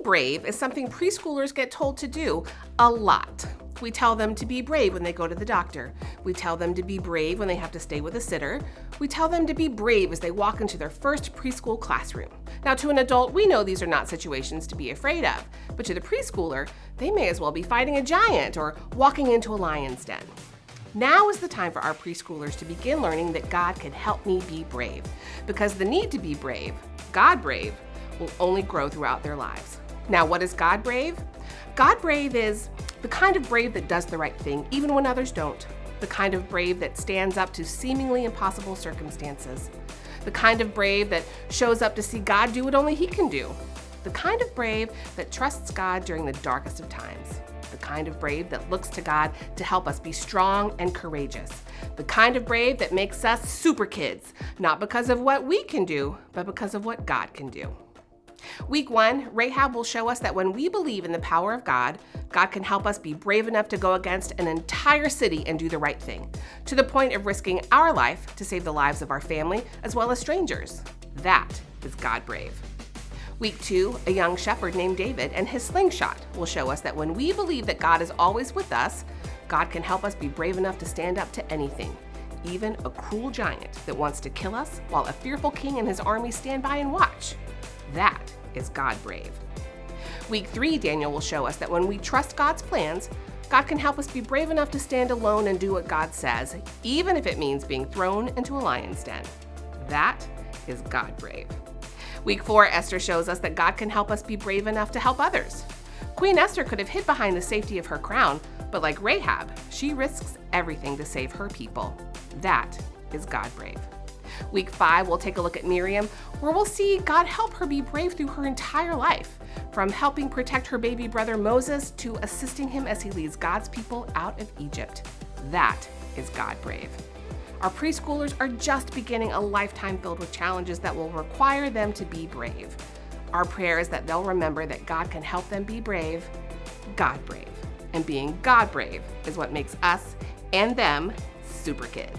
brave is something preschoolers get told to do a lot. We tell them to be brave when they go to the doctor. We tell them to be brave when they have to stay with a sitter. We tell them to be brave as they walk into their first preschool classroom. Now, to an adult, we know these are not situations to be afraid of, but to the preschooler, they may as well be fighting a giant or walking into a lion's den. Now is the time for our preschoolers to begin learning that God can help me be brave, because the need to be brave, God brave, will only grow throughout their lives. Now, what is God brave? God brave is the kind of brave that does the right thing even when others don't. The kind of brave that stands up to seemingly impossible circumstances. The kind of brave that shows up to see God do what only He can do. The kind of brave that trusts God during the darkest of times. The kind of brave that looks to God to help us be strong and courageous. The kind of brave that makes us super kids, not because of what we can do, but because of what God can do. Week 1, Rahab will show us that when we believe in the power of God, God can help us be brave enough to go against an entire city and do the right thing, to the point of risking our life to save the lives of our family as well as strangers. That is God brave. Week 2, a young shepherd named David and his slingshot will show us that when we believe that God is always with us, God can help us be brave enough to stand up to anything, even a cruel giant that wants to kill us while a fearful king and his army stand by and watch. That is God brave. Week 3, Daniel will show us that when we trust God's plans, God can help us be brave enough to stand alone and do what God says, even if it means being thrown into a lion's den. That is God brave. Week 4, Esther shows us that God can help us be brave enough to help others. Queen Esther could have hid behind the safety of her crown, but like Rahab, she risks everything to save her people. That is God brave. Week 5, we'll take a look at Miriam, where we'll see God help her be brave through her entire life, from helping protect her baby brother Moses to assisting him as he leads God's people out of Egypt. That is God brave. Our preschoolers are just beginning a lifetime filled with challenges that will require them to be brave. Our prayer is that they'll remember that God can help them be brave, God brave. And being God brave is what makes us and them super kids.